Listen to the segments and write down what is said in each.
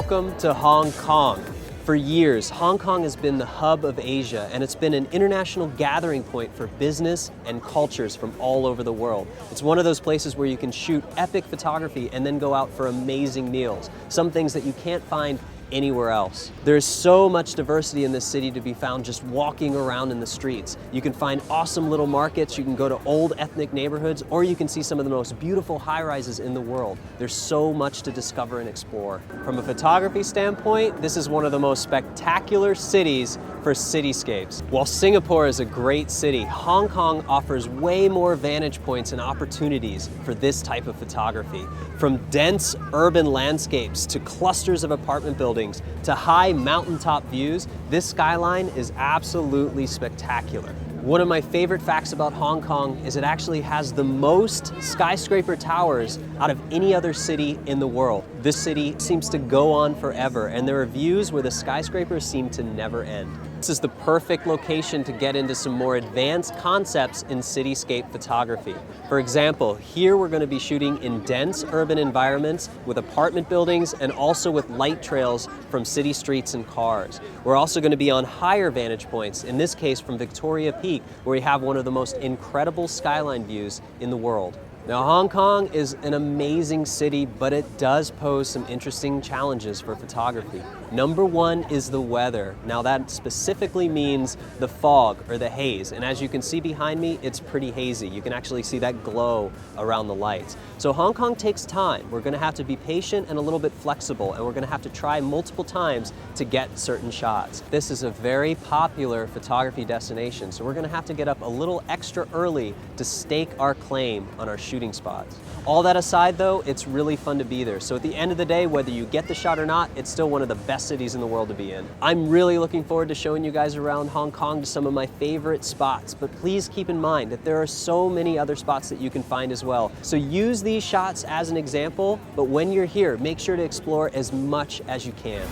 Welcome to Hong Kong. For years, Hong Kong has been the hub of Asia, and it's been an international gathering point for business and cultures from all over the world. It's one of those places where you can shoot epic photography and then go out for amazing meals, some things that you can't find anywhere else. There's so much diversity in this city to be found just walking around in the streets. You can find awesome little markets, you can go to old ethnic neighborhoods, or you can see some of the most beautiful high-rises in the world. There's so much to discover and explore. From a photography standpoint, this is one of the most spectacular cities for cityscapes. While Singapore is a great city, Hong Kong offers way more vantage points and opportunities for this type of photography. From dense urban landscapes to clusters of apartment buildings to high mountaintop views, this skyline is absolutely spectacular. One of my favorite facts about Hong Kong is it actually has the most skyscraper towers out of any other city in the world. This city seems to go on forever, and there are views where the skyscrapers seem to never end. This is the perfect location to get into some more advanced concepts in cityscape photography. For example, here we're going to be shooting in dense urban environments with apartment buildings and also with light trails from city streets and cars. We're also going to be on higher vantage points, in this case from Victoria Peak, where we have one of the most incredible skyline views in the world. Now, Hong Kong is an amazing city, but it does pose some interesting challenges for photography. Number one is the weather. Now, that specifically means the fog or the haze. And as you can see behind me, it's pretty hazy. You can actually see that glow around the lights. So Hong Kong takes time. We're gonna have to be patient and a little bit flexible, and we're gonna have to try multiple times to get certain shots. This is a very popular photography destination, so we're gonna have to get up a little extra early to stake our claim on our shooting spots. All that aside though, it's really fun to be there. So at the end of the day, whether you get the shot or not, it's still one of the best cities in the world to be in. I'm really looking forward to showing you guys around Hong Kong to some of my favorite spots, but please keep in mind that there are so many other spots that you can find as well. So use these shots as an example, but when you're here, make sure to explore as much as you can.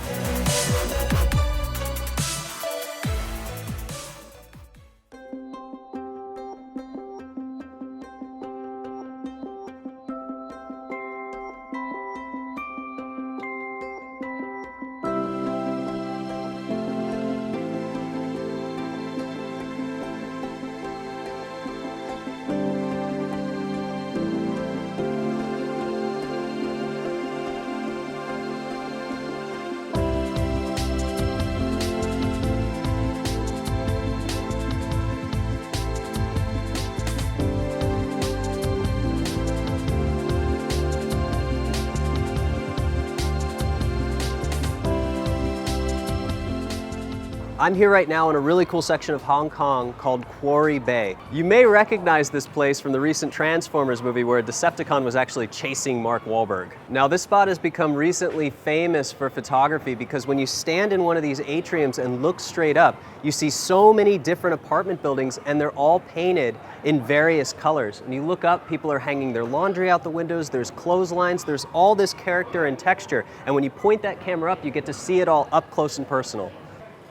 I'm here right now in a really cool section of Hong Kong called Quarry Bay. You may recognize this place from the recent Transformers movie where a Decepticon was actually chasing Mark Wahlberg. Now, this spot has become recently famous for photography because when you stand in one of these atriums and look straight up, you see so many different apartment buildings and they're all painted in various colors. And you look up, people are hanging their laundry out the windows, there's clotheslines, there's all this character and texture. And when you point that camera up, you get to see it all up close and personal.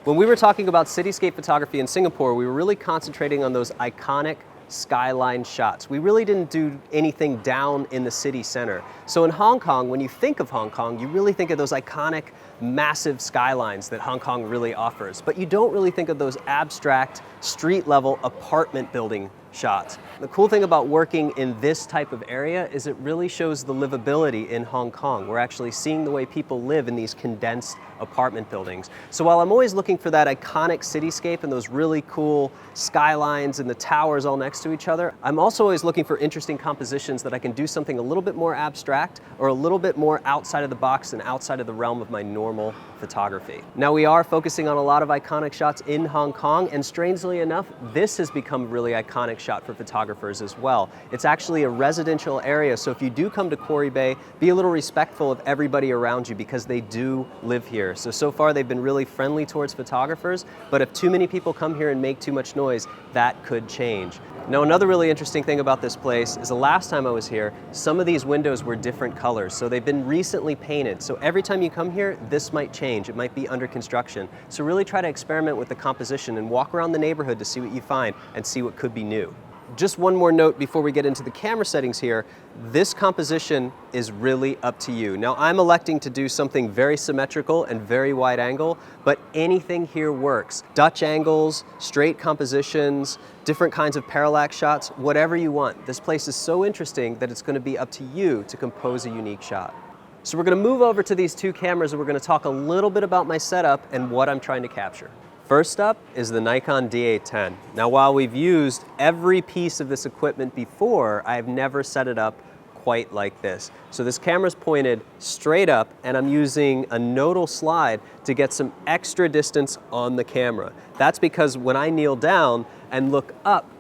When we were talking about cityscape photography in Singapore, we were really concentrating on those iconic skyline shots. We really didn't do anything down in the city center. So in Hong Kong, when you think of Hong Kong, you really think of those iconic, massive skylines that Hong Kong really offers. But you don't really think of those abstract, street-level apartment building shots. The cool thing about working in this type of area is it really shows the livability in Hong Kong. We're actually seeing the way people live in these condensed apartment buildings. So while I'm always looking for that iconic cityscape and those really cool skylines and the towers all next to each other, I'm also always looking for interesting compositions that I can do something a little bit more abstract or a little bit more outside of the box and outside of the realm of my normal photography. Now, we are focusing on a lot of iconic shots in Hong Kong, and strangely enough, this has become a really iconic shot for photographers as well. It's actually a residential area, so if you do come to Quarry Bay, be a little respectful of everybody around you because they do live here. So far they've been really friendly towards photographers, but if too many people come here and make too much noise, that could change. Now, another really interesting thing about this place is the last time I was here, some of these windows were different colors, so they've been recently painted. So every time you come here, this might change. It might be under construction. So really try to experiment with the composition and walk around the neighborhood to see what you find and see what could be new. Just one more note before we get into the camera settings here. This composition is really up to you. Now I'm electing to do something very symmetrical and very wide angle, but anything here works. Dutch angles, straight compositions, different kinds of parallax shots, whatever you want. This place is so interesting that it's going to be up to you to compose a unique shot. So we're going to move over to these two cameras and we're going to talk a little bit about my setup and what I'm trying to capture. First up is the Nikon D810. Now while we've used every piece of this equipment before, I've never set it up quite like this. So this camera's pointed straight up and I'm using a nodal slide to get some extra distance on the camera. That's because when I kneel down and look up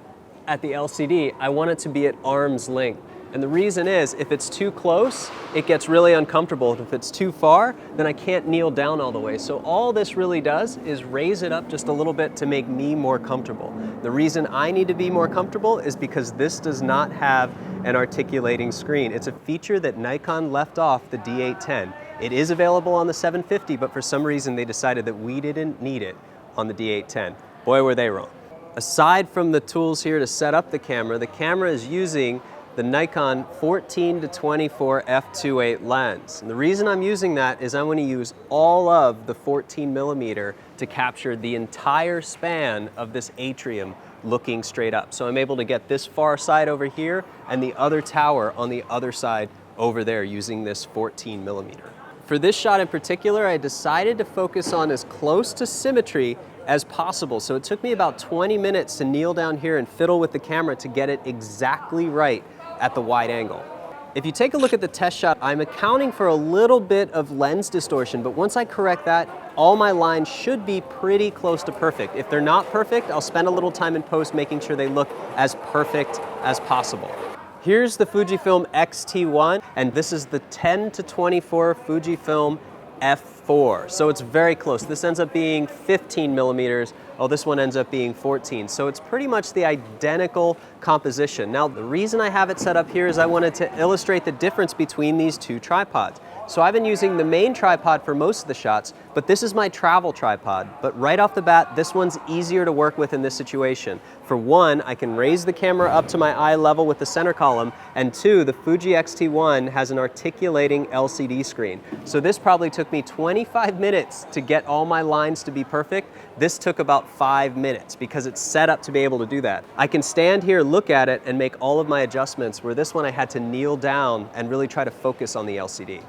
at the LCD, I want it to be at arm's length. And the reason is, if it's too close, it gets really uncomfortable. If it's too far, then I can't kneel down all the way. So all this really does is raise it up just a little bit to make me more comfortable. The reason I need to be more comfortable is because this does not have an articulating screen. It's a feature that Nikon left off the D810. It is available on the 750, but for some reason they decided that we didn't need it on the D810. Boy, were they wrong. Aside from the tools here to set up the camera is using the Nikon 14-24 f2.8 lens. And the reason I'm using that is I'm going to use all of the 14mm to capture the entire span of this atrium looking straight up. So I'm able to get this far side over here and the other tower on the other side over there using this 14mm. For this shot in particular, I decided to focus on as close to symmetry as possible. So it took me about 20 minutes to kneel down here and fiddle with the camera to get it exactly right at the wide angle. If you take a look at the test shot, I'm accounting for a little bit of lens distortion, but once I correct that, all my lines should be pretty close to perfect. If they're not perfect, I'll spend a little time in post making sure they look as perfect as possible. Here's the Fujifilm X-T1, and this is the 10-24 Fujifilm f4. So it's very close. This ends up being 15mm. Oh, this one ends up being 14. So it's pretty much the identical composition. Now, the reason I have it set up here is I wanted to illustrate the difference between these two tripods. So I've been using the main tripod for most of the shots, but this is my travel tripod. But right off the bat, this one's easier to work with in this situation. For one, I can raise the camera up to my eye level with the center column, and two, the Fuji X-T1 has an articulating LCD screen. So this probably took me 25 minutes to get all my lines to be perfect. This took about 5 minutes because it's set up to be able to do that. I can stand here, look at it, and make all of my adjustments, where this one I had to kneel down and really try to focus on the LCD.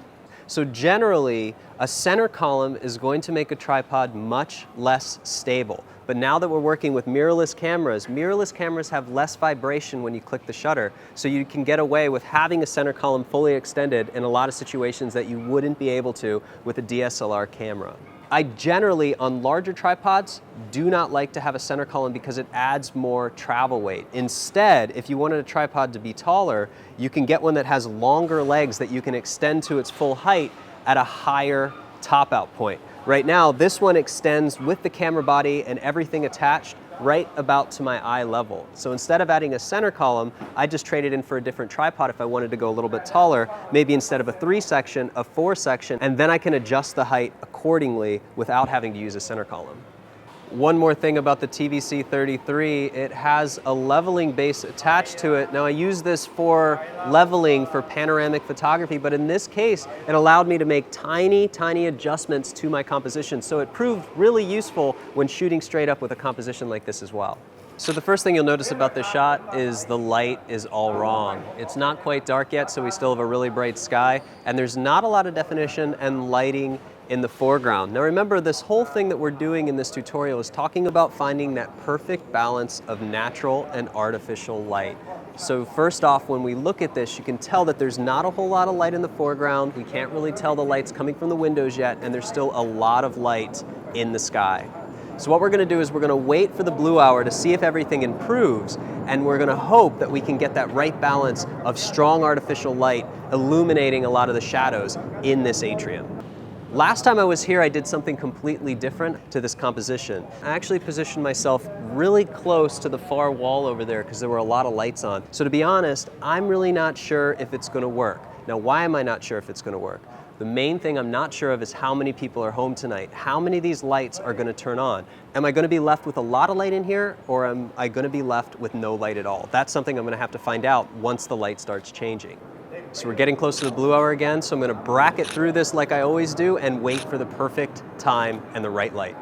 So generally, a center column is going to make a tripod much less stable. But now that we're working with mirrorless cameras have less vibration when you click the shutter, so you can get away with having a center column fully extended in a lot of situations that you wouldn't be able to with a DSLR camera. I generally, on larger tripods, do not like to have a center column because it adds more travel weight. Instead, if you wanted a tripod to be taller, you can get one that has longer legs that you can extend to its full height at a higher top out point. Right now, this one extends with the camera body and everything attached right about to my eye level. So instead of adding a center column, I just traded in for a different tripod if I wanted to go a little bit taller, maybe instead of a 3-section, a 4-section, and then I can adjust the height accordingly without having to use a center column. One more thing about the TVC33, it has a leveling base attached to it. Now I use this for leveling for panoramic photography, but in this case, it allowed me to make tiny, tiny adjustments to my composition. So it proved really useful when shooting straight up with a composition like this as well. So the first thing you'll notice about this shot is the light is all wrong. It's not quite dark yet, so we still have a really bright sky, and there's not a lot of definition and lighting in the foreground. Now remember, this whole thing that we're doing in this tutorial is talking about finding that perfect balance of natural and artificial light. So first off, when we look at this, you can tell that there's not a whole lot of light in the foreground. We can't really tell the light's coming from the windows yet, and there's still a lot of light in the sky. So what we're going to do is we're going to wait for the blue hour to see if everything improves, and we're going to hope that we can get that right balance of strong artificial light illuminating a lot of the shadows in this atrium. Last time I was here, I did something completely different to this composition. I actually positioned myself really close to the far wall over there because there were a lot of lights on. So to be honest, I'm really not sure if it's going to work. Now, why am I not sure if it's going to work? The main thing I'm not sure of is how many people are home tonight. How many of these lights are going to turn on? Am I going to be left with a lot of light in here, or am I going to be left with no light at all? That's something I'm going to have to find out once the light starts changing. So we're getting close to the blue hour again, so I'm going to bracket through this like I always do and wait for the perfect time and the right light.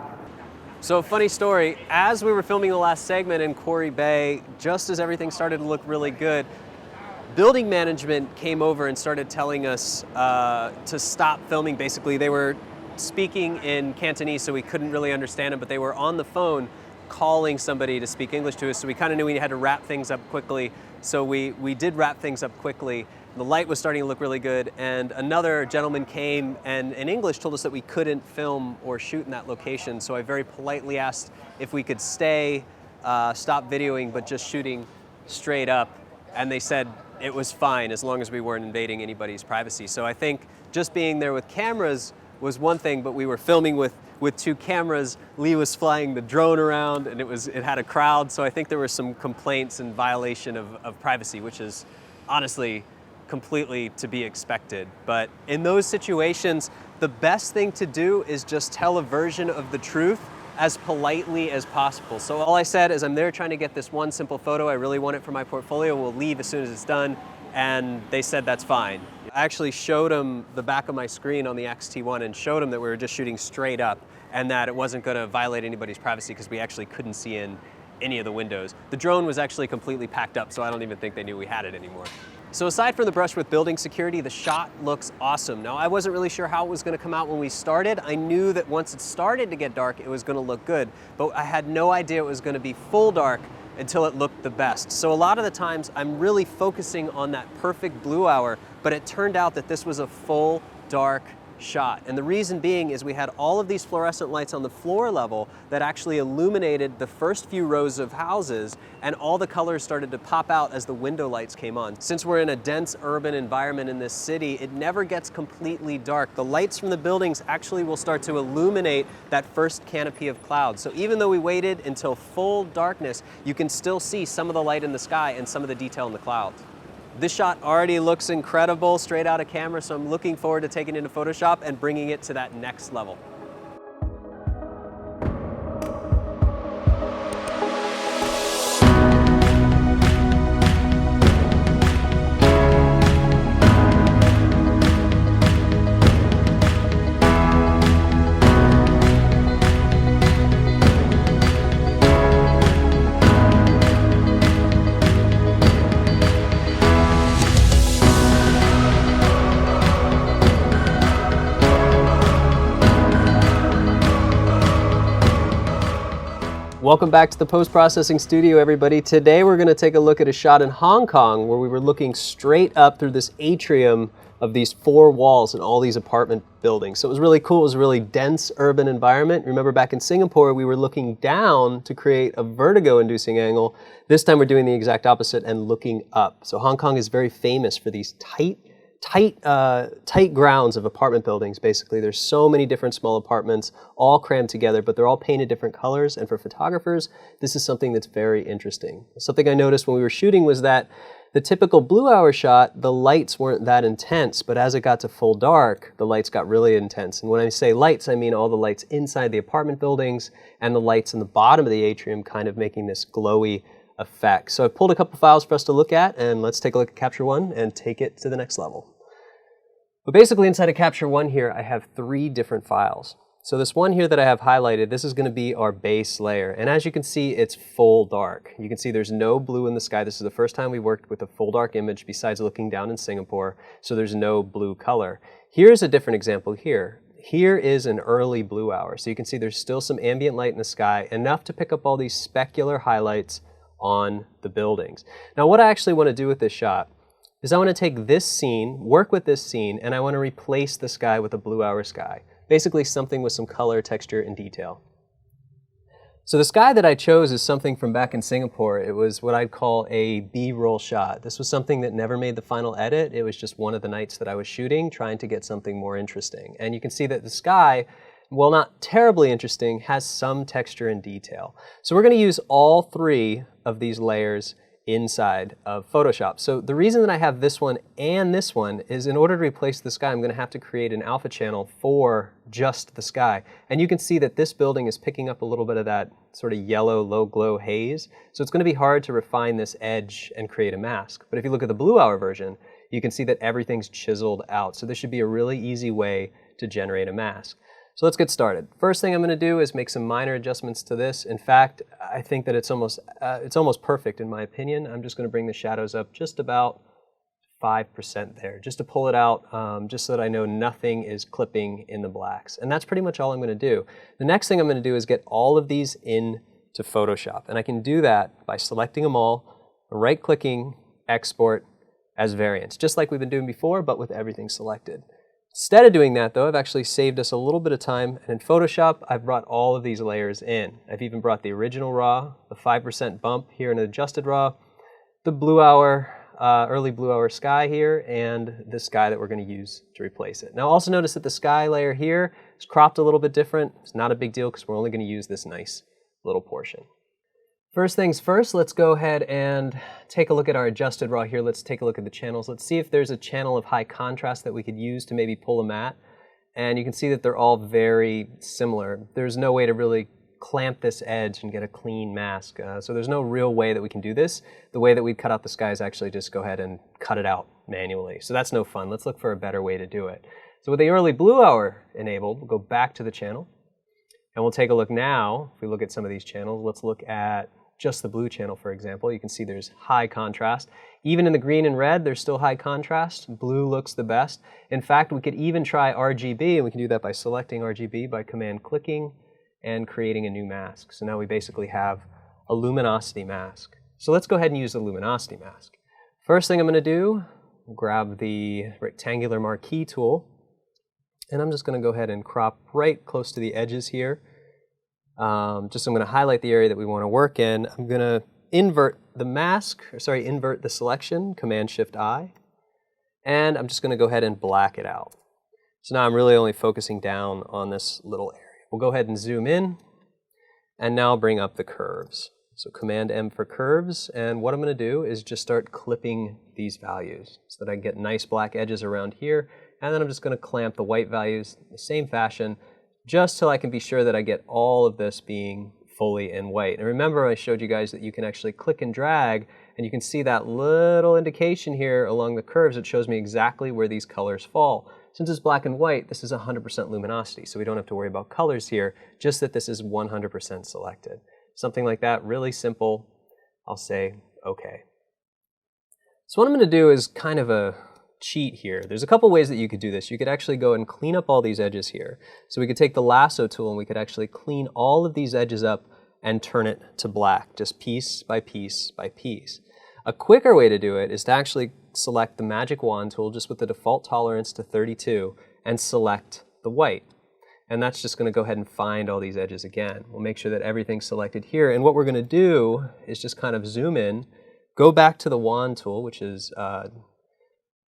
So funny story, as we were filming the last segment in Quarry Bay, just as everything started to look really good, building management came over and started telling us to stop filming. Basically, they were speaking in Cantonese, so we couldn't really understand them, but they were on the phone calling somebody to speak English to us, so we kind of knew we had to wrap things up quickly. So we did wrap things up quickly. The light was starting to look really good, and another gentleman came and in English told us that we couldn't film or shoot in that location, so I very politely asked if we could stay, stop videoing, but just shooting straight up, and they said it was fine as long as we weren't invading anybody's privacy. So I think just being there with cameras was one thing, but we were filming with two cameras. Lee was flying the drone around, and it had a crowd, so I think there were some complaints and violation of privacy, which is honestly completely to be expected. But in those situations, the best thing to do is just tell a version of the truth as politely as possible. So all I said is, I'm there trying to get this one simple photo. I really want it for my portfolio. We'll leave as soon as it's done. And they said that's fine. I actually showed them the back of my screen on the X-T1 and showed them that we were just shooting straight up and that it wasn't going to violate anybody's privacy because we actually couldn't see in any of the windows. The drone was actually completely packed up, so I don't even think they knew we had it anymore. So aside from the brush with building security, the shot looks awesome. Now, I wasn't really sure how it was going to come out when we started. I knew that once it started to get dark, it was going to look good, but I had no idea it was going to be full dark until it looked the best. So a lot of the times I'm really focusing on that perfect blue hour, but it turned out that this was a full dark shot. And the reason being is we had all of these fluorescent lights on the floor level that actually illuminated the first few rows of houses, and all the colors started to pop out as the window lights came on. Since we're in a dense urban environment in this city, it never gets completely dark. The lights from the buildings actually will start to illuminate that first canopy of clouds. So even though we waited until full darkness, you can still see some of the light in the sky and some of the detail in the clouds. This shot already looks incredible straight out of camera, so I'm looking forward to taking it into Photoshop and bringing it to that next level. Welcome back to the post-processing studio, everybody. Today we're going to take a look at a shot in Hong Kong where we were looking straight up through this atrium of these four walls and all these apartment buildings. So it was really cool. It was a really dense urban environment. Remember back in Singapore, we were looking down to create a vertigo-inducing angle. This time we're doing the exact opposite and looking up. So Hong Kong is very famous for these tight grounds of apartment buildings, basically. There's so many different small apartments all crammed together, but they're all painted different colors. And for photographers, this is something that's very interesting. Something I noticed when we were shooting was that the typical blue hour shot, the lights weren't that intense, but as it got to full dark, the lights got really intense. And when I say lights, I mean all the lights inside the apartment buildings and the lights in the bottom of the atrium kind of making this glowy effect. So I pulled a couple files for us to look at, and let's take a look at Capture One and take it to the next level. But basically inside of Capture One here, I have three different files. So this one here that I have highlighted, this is going to be our base layer. And as you can see, it's full dark. You can see there's no blue in the sky. This is the first time we worked with a full dark image besides looking down in Singapore. So there's no blue color. Here's a different example here. Here is an early blue hour. So you can see there's still some ambient light in the sky, enough to pick up all these specular highlights on the buildings. Now what I actually want to do with this shot is I want to take this scene, work with this scene, and I want to replace the sky with a blue hour sky. Basically something with some color, texture, and detail. So the sky that I chose is something from back in Singapore. It was what I'd call a B-roll shot. This was something that never made the final edit. It was just one of the nights that I was shooting, trying to get something more interesting. And you can see that the sky, while not terribly interesting, has some texture and detail. So we're going to use all three of these layers inside of Photoshop. So the reason that I have this one and this one is in order to replace the sky, I'm going to have to create an alpha channel for just the sky. And you can see that this building is picking up a little bit of that sort of yellow, low glow haze. So it's going to be hard to refine this edge and create a mask. But if you look at the Blue Hour version, you can see that everything's chiseled out. So this should be a really easy way to generate a mask. So let's get started. First thing I'm going to do is make some minor adjustments to this. In fact, I think that it's almost perfect in my opinion. I'm just going to bring the shadows up just about 5% there, just to pull it out, just so that I know nothing is clipping in the blacks. And that's pretty much all I'm going to do. The next thing I'm going to do is get all of these into Photoshop. And I can do that by selecting them all, right-clicking, export as variants, just like we've been doing before, but with everything selected. Instead of doing that though, I've actually saved us a little bit of time, and in Photoshop, I've brought all of these layers in. I've even brought the original RAW, the 5% bump here in adjusted RAW, the Blue Hour, early Blue Hour sky here, and the sky that we're going to use to replace it. Now also notice that the sky layer here is cropped a little bit different. It's not a big deal because we're only going to use this nice little portion. First things first, let's go ahead and take a look at our adjusted RAW here. Let's take a look at the channels. Let's see if there's a channel of high contrast that we could use to maybe pull a matte. And you can see that they're all very similar. There's no way to really clamp this edge and get a clean mask. So there's no real way that we can do this. The way that we'd cut out the sky is actually just go ahead and cut it out manually. So that's no fun. Let's look for a better way to do it. So with the early Blue Hour enabled, we'll go back to the channel. And we'll take a look now. If we look at some of these channels, let's look at just the blue channel, for example. You can see there's high contrast. Even in the green and red, there's still high contrast. Blue looks the best. In fact, we could even try RGB, and we can do that by selecting RGB by command clicking and creating a new mask. So now we basically have a luminosity mask. So let's go ahead and use the luminosity mask. First thing I'm going to do, grab the rectangular marquee tool, and I'm just going to go ahead and crop right close to the edges here. I'm going to highlight the area that we want to work in. I'm going to invert the mask, invert the selection, Command-Shift-I, and I'm just going to go ahead and black it out. So now I'm really only focusing down on this little area. We'll go ahead and zoom in, and now bring up the curves. So Command-M for curves, and what I'm going to do is just start clipping these values so that I get nice black edges around here, and then I'm just going to clamp the white values in the same fashion, just till I can be sure that I get all of this being fully in white. And remember, I showed you guys that you can actually click and drag, and you can see that little indication here along the curves. It shows me exactly where these colors fall. Since it's black and white, this is 100% luminosity, so we don't have to worry about colors here, just that this is 100% selected. Something like that, really simple. I'll say, okay. So what I'm going to do is kind of a cheat here. There's a couple ways that you could do this. You could actually go and clean up all these edges here. So we could take the lasso tool and we could actually clean all of these edges up and turn it to black, just piece by piece by piece. A quicker way to do it is to actually select the magic wand tool just with the default tolerance to 32 and select the white. And that's just going to go ahead and find all these edges again. We'll make sure that everything's selected here. And what we're going to do is just kind of zoom in, go back to the wand tool, which is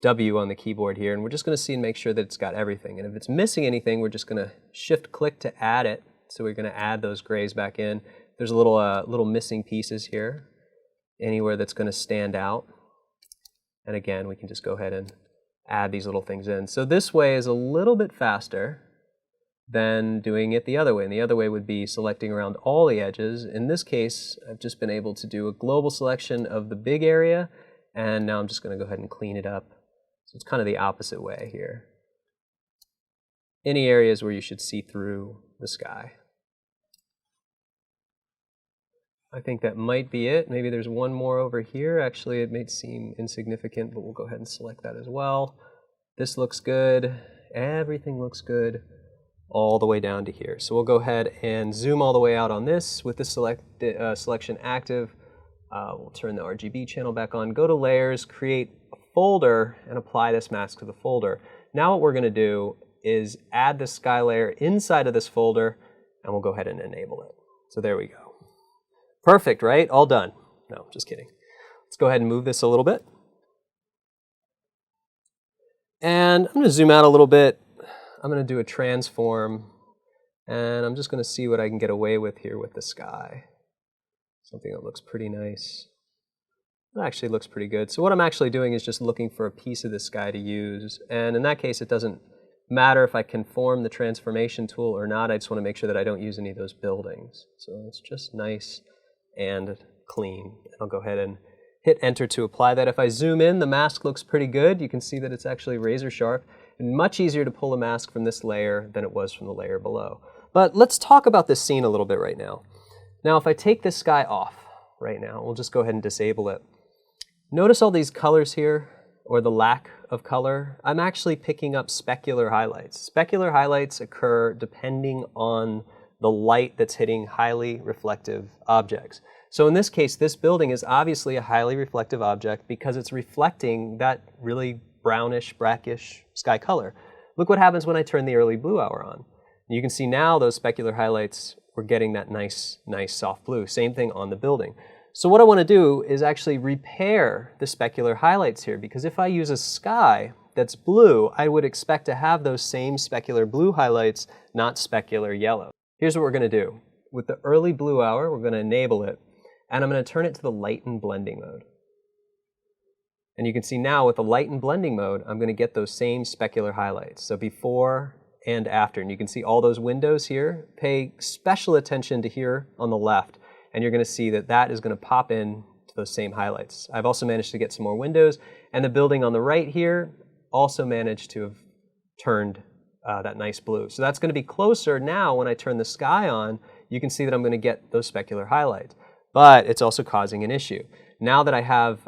W on the keyboard here, and we're just going to see and make sure that it's got everything. And if it's missing anything, we're just going to shift-click to add it. So we're going to add those grays back in. There's a little missing pieces here, anywhere that's going to stand out. And again, we can just go ahead and add these little things in. So this way is a little bit faster than doing it the other way. And the other way would be selecting around all the edges. In this case, I've just been able to do a global selection of the big area, and now I'm just going to go ahead and clean it up. So it's kind of the opposite way here. Any areas where you should see through the sky. I think that might be it. Maybe there's one more over here. Actually, it may seem insignificant, but we'll go ahead and select that as well. This looks good. Everything looks good all the way down to here. So we'll go ahead and zoom all the way out on this with the selection active. We'll turn the RGB channel back on, go to layers, create a folder, and apply this mask to the folder. Now what we're going to do is add the sky layer inside of this folder, and we'll go ahead and enable it. So there we go. Perfect, right? All done. No, just kidding. Let's go ahead and move this a little bit. And I'm going to zoom out a little bit. I'm going to do a transform, and I'm just going to see what I can get away with here with the sky. Something that looks pretty nice. That actually looks pretty good. So what I'm actually doing is just looking for a piece of the sky to use. And in that case, it doesn't matter if I conform the transformation tool or not. I just want to make sure that I don't use any of those buildings. So it's just nice and clean. And I'll go ahead and hit enter to apply that. If I zoom in, the mask looks pretty good. You can see that it's actually razor sharp and much easier to pull a mask from this layer than it was from the layer below. But let's talk about this scene a little bit right now. Now, if I take this sky off right now, we'll just go ahead and disable it. Notice all these colors here, or the lack of color. I'm actually picking up specular highlights. Specular highlights occur depending on the light that's hitting highly reflective objects. So in this case, this building is obviously a highly reflective object because it's reflecting that really brownish, brackish sky color. Look what happens when I turn the early blue hour on. You can see now those specular highlights, we're getting that nice soft blue. Same thing on the building. So what I want to do is actually repair the specular highlights here, because if I use a sky that's blue, I would expect to have those same specular blue highlights, not specular yellow. Here's what we're going to do. With the early blue hour, we're going to enable it, and I'm going to turn it to the lighten blending mode. And you can see now with the lighten blending mode, I'm going to get those same specular highlights. So before and after, and you can see all those windows here. Pay special attention to here on the left. And you're going to see that that is going to pop in to those same highlights. I've also managed to get some more windows, and the building on the right here also managed to have turned that nice blue. So that's going to be closer now. When I turn the sky on, you can see that I'm going to get those specular highlights. But it's also causing an issue. Now that I have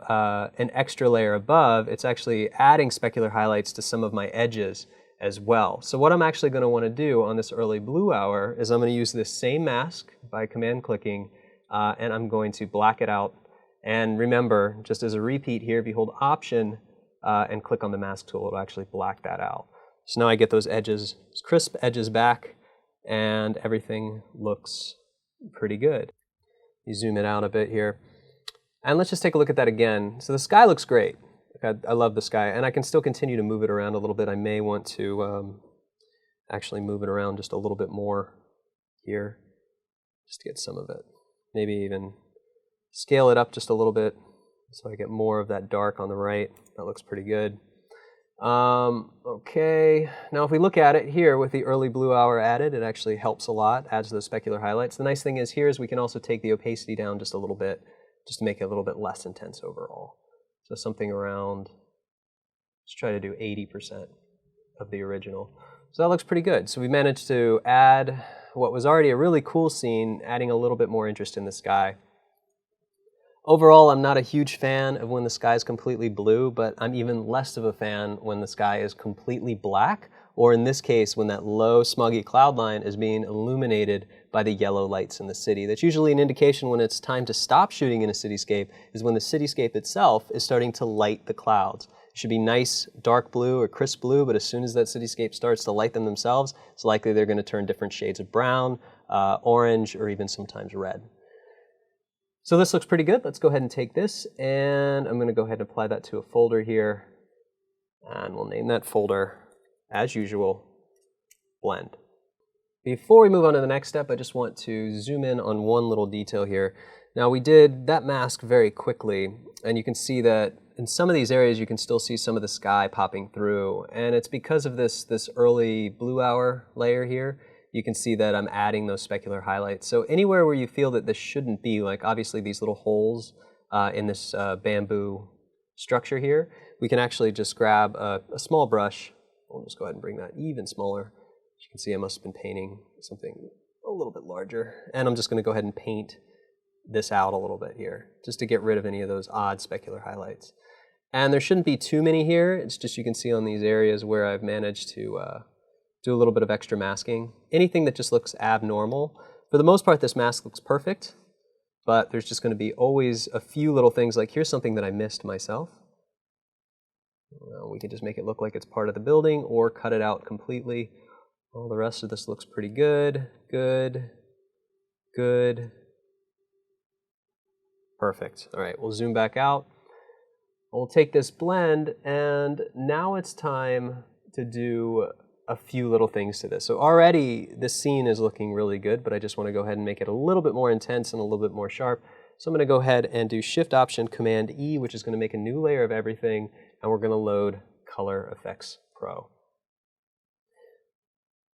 an extra layer above, it's actually adding specular highlights to some of my edges as well. So what I'm actually going to want to do on this early blue hour is I'm going to use this same mask by command clicking, and I'm going to black it out. And remember, just as a repeat here, if you hold Option and click on the mask tool, it'll actually black that out. So now I get those edges, crisp edges back, and everything looks pretty good. You zoom it out a bit here. And let's just take a look at that again. So the sky looks great. I love the sky, and I can still continue to move it around a little bit. I may want to actually move it around just a little bit more here, just to get some of it. Maybe even scale it up just a little bit so I get more of that dark on the right. That looks pretty good. Okay, now if we look at it here with the early blue hour added, it actually helps a lot, adds those specular highlights. The nice thing is here is we can also take the opacity down just a little bit, just to make it a little bit less intense overall. So something around, let's try to do 80% of the original. So that looks pretty good. So we managed to add what was already a really cool scene, adding a little bit more interest in the sky. Overall, I'm not a huge fan of when the sky is completely blue, but I'm even less of a fan when the sky is completely black, or in this case, when that low, smoggy cloud line is being illuminated by the yellow lights in the city. That's usually an indication when it's time to stop shooting in a cityscape, is when the cityscape itself is starting to light the clouds. It should be nice, dark blue or crisp blue, but as soon as that cityscape starts to light them themselves, it's likely they're going to turn different shades of brown, orange, or even sometimes red. So this looks pretty good. Let's go ahead and take this, and I'm going to go ahead and apply that to a folder here, and we'll name that folder, as usual, Blend. Before we move on to the next step, I just want to zoom in on one little detail here. Now we did that mask very quickly, and you can see that in some of these areas you can still see some of the sky popping through, and it's because of this early blue hour layer here. You can see that I'm adding those specular highlights. So anywhere where you feel that this shouldn't be, like obviously these little holes in this bamboo structure here, we can actually just grab a small brush. I'll just go ahead and bring that even smaller. As you can see, I must have been painting something a little bit larger. And I'm just going to go ahead and paint this out a little bit here, just to get rid of any of those odd specular highlights. And there shouldn't be too many here. It's just you can see on these areas where I've managed to do a little bit of extra masking. Anything that just looks abnormal. For the most part, this mask looks perfect, but there's just going to be always a few little things, like here's something that I missed myself. We can just make it look like it's part of the building or cut it out completely. All the rest of this looks pretty good. Good. Good. Perfect. All right, we'll zoom back out. We'll take this blend, and now it's time to do a few little things to this. So already this scene is looking really good, but I just want to go ahead and make it a little bit more intense and a little bit more sharp. So I'm going to go ahead and do Shift-Option-Command-E, which is going to make a new layer of everything, and we're going to load Color Effects Pro.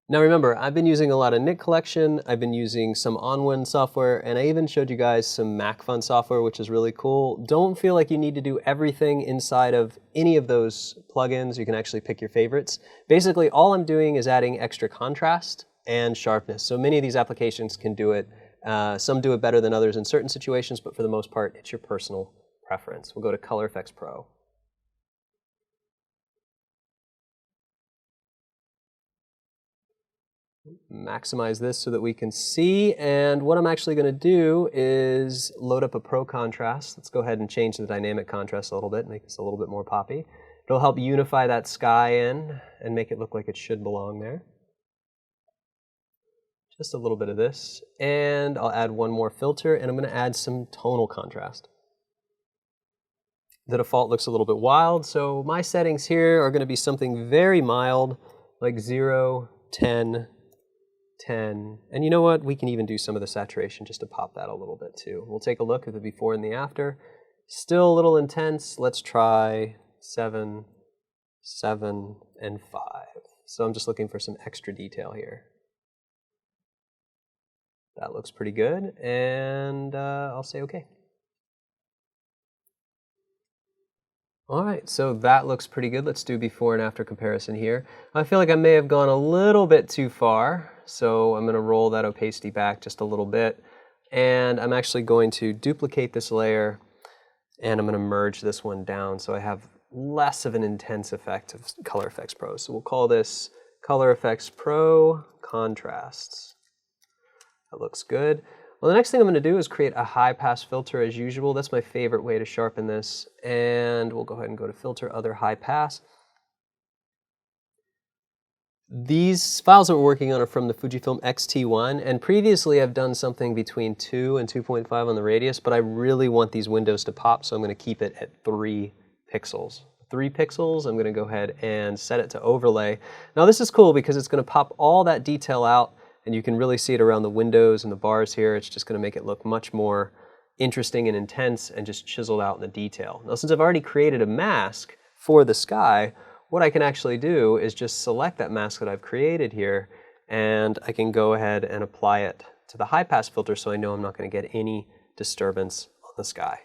Now remember, I've been using a lot of Nik Collection, I've been using some OnWin software, and I even showed you guys some MacFun software, which is really cool. Don't feel like you need to do everything inside of any of those plugins. You can actually pick your favorites. Basically, all I'm doing is adding extra contrast and sharpness. So many of these applications can do it. Some do it better than others in certain situations, but for the most part, it's your personal preference. We'll go to Color Effects Pro. Maximize this so that we can see, and what I'm actually going to do is load up a Pro Contrast. Let's go ahead and change the dynamic contrast a little bit, make this a little bit more poppy. It'll help unify that sky in and make it look like it should belong there. Just a little bit of this, and I'll add one more filter, and I'm going to add some tonal contrast. The default looks a little bit wild, so my settings here are going to be something very mild, like 0, 10, 10, and you know what? We can even do some of the saturation just to pop that a little bit too. We'll take a look at the before and the after. Still a little intense. Let's try 7, 7, and 5. So I'm just looking for some extra detail here. That looks pretty good, and I'll say okay. All right, so that looks pretty good. Let's do before and after comparison here. I feel like I may have gone a little bit too far, so I'm going to roll that opacity back just a little bit. And I'm actually going to duplicate this layer, and I'm going to merge this one down so I have less of an intense effect of Color Effects Pro. So we'll call this Color Effects Pro Contrasts. That looks good. Well, the next thing I'm going to do is create a high pass filter as usual. That's my favorite way to sharpen this. And we'll go ahead and go to Filter, Other, High Pass. These files that we're working on are from the Fujifilm X-T1, and previously I've done something between 2 and 2.5 on the radius, but I really want these windows to pop, so I'm going to keep it at 3 pixels. 3 pixels, I'm going to go ahead and set it to overlay. Now this is cool because it's going to pop all that detail out, and you can really see it around the windows and the bars here. It's just going to make it look much more interesting and intense and just chiseled out in the detail. Now since I've already created a mask for the sky, what I can actually do is just select that mask that I've created here, and I can go ahead and apply it to the high pass filter so I know I'm not going to get any disturbance on the sky.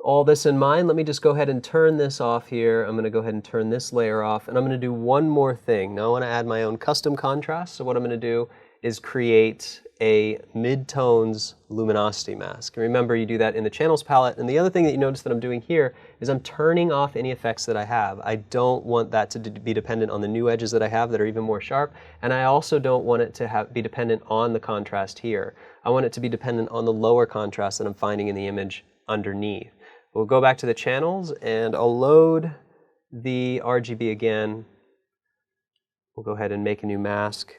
All this in mind, let me just go ahead and turn this off here. I'm going to go ahead and turn this layer off, and I'm going to do one more thing. Now I want to add my own custom contrast, so what I'm going to do is create a mid-tones luminosity mask. And remember, you do that in the channels palette, and the other thing that you notice that I'm doing here is I'm turning off any effects that I have. I don't want that to be dependent on the new edges that I have that are even more sharp, and I also don't want it to be dependent on the contrast here. I want it to be dependent on the lower contrast that I'm finding in the image underneath. We'll go back to the channels, and I'll load the RGB again. We'll go ahead and make a new mask.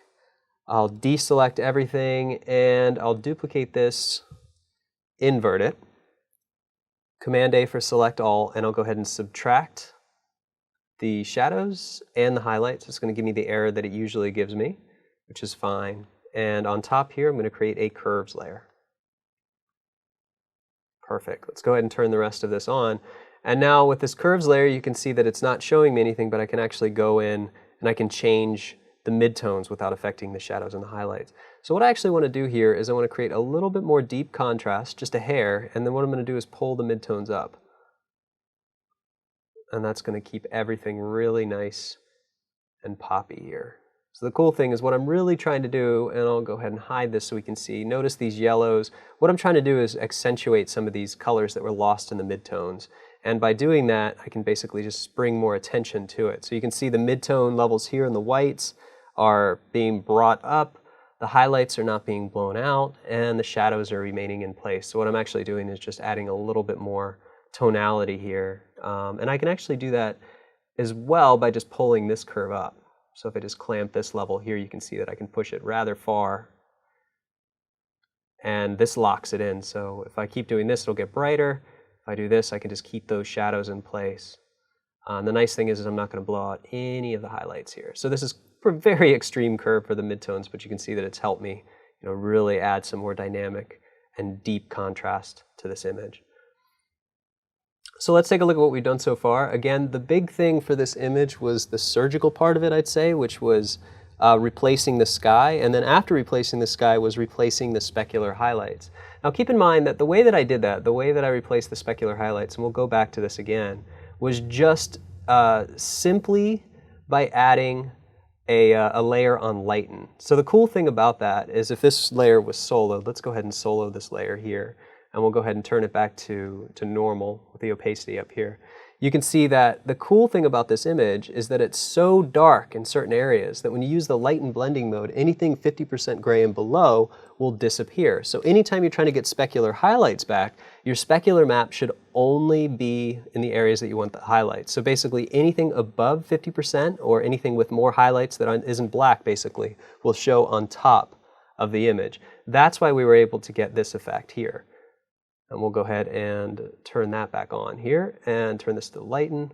I'll deselect everything, and I'll duplicate this, invert it, Command-A for select all, and I'll go ahead and subtract the shadows and the highlights. It's going to give me the error that it usually gives me, which is fine. And on top here, I'm going to create a curves layer. Perfect. Let's go ahead and turn the rest of this on. And now with this curves layer, you can see that it's not showing me anything, but I can actually go in and I can change the midtones without affecting the shadows and the highlights. So what I actually want to do here is I want to create a little bit more deep contrast, just a hair, and then what I'm going to do is pull the midtones up. And that's going to keep everything really nice and poppy here. So the cool thing is what I'm really trying to do, and I'll go ahead and hide this so we can see, notice these yellows. What I'm trying to do is accentuate some of these colors that were lost in the midtones. And by doing that, I can basically just bring more attention to it. So you can see the midtone levels here in the whites are being brought up, the highlights are not being blown out, and the shadows are remaining in place. So what I'm actually doing is just adding a little bit more tonality here. And I can actually do that as well by just pulling this curve up. So if I just clamp this level here, you can see that I can push it rather far. And this locks it in. So if I keep doing this, it'll get brighter. If I do this, I can just keep those shadows in place. And the nice thing is I'm not going to blow out any of the highlights here. So this is a very extreme curve for the midtones, but you can see that it's helped me, really add some more dynamic and deep contrast to this image. So let's take a look at what we've done so far. Again, the big thing for this image was the surgical part of it, I'd say, which was replacing the sky, and then after replacing the sky was replacing the specular highlights. Now keep in mind that the way that I did that, the way that I replaced the specular highlights, and we'll go back to this again, was just simply by adding a layer on lighten. So the cool thing about that is if this layer was soloed, let's go ahead and solo this layer here, and we'll go ahead and turn it back to normal with the opacity up here. You can see that the cool thing about this image is that it's so dark in certain areas that when you use the lighten blending mode, anything 50% gray and below will disappear. So anytime you're trying to get specular highlights back, your specular map should only be in the areas that you want the highlights. So basically anything above 50% or anything with more highlights that isn't black basically will show on top of the image. That's why we were able to get this effect here. And we'll go ahead and turn that back on here and turn this to lighten.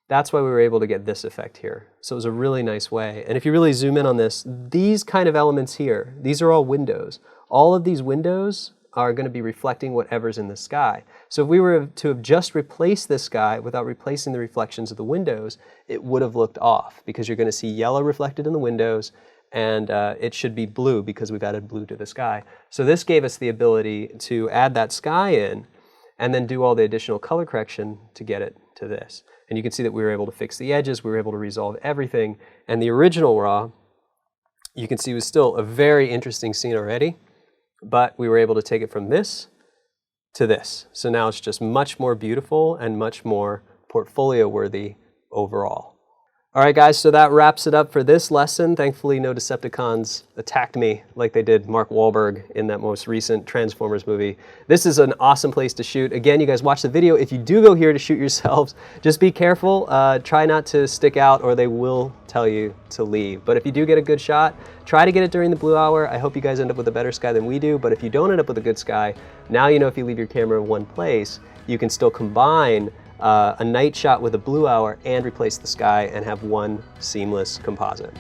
That's why we were able to get this effect here. So it was a really nice way. And if you really zoom in on this, these kind of elements here, these are all windows. All of these windows are going to be reflecting whatever's in the sky. So if we were to have just replaced this sky without replacing the reflections of the windows, it would have looked off because you're going to see yellow reflected in the windows, and it should be blue because we've added blue to the sky. So this gave us the ability to add that sky in and then do all the additional color correction to get it to this. And you can see that we were able to fix the edges, we were able to resolve everything, and the original raw, you can see, was still a very interesting scene already, but we were able to take it from this to this. So now it's just much more beautiful and much more portfolio worthy overall. All right, guys, so that wraps it up for this lesson. Thankfully, no Decepticons attacked me like they did Mark Wahlberg in that most recent Transformers movie. This is an awesome place to shoot. Again, you guys watch the video. If you do go here to shoot yourselves, just be careful. Try not to stick out or they will tell you to leave. But if you do get a good shot, try to get it during the blue hour. I hope you guys end up with a better sky than we do. But if you don't end up with a good sky, now you know if you leave your camera in one place, you can still combine a night shot with a blue hour and replace the sky and have one seamless composite.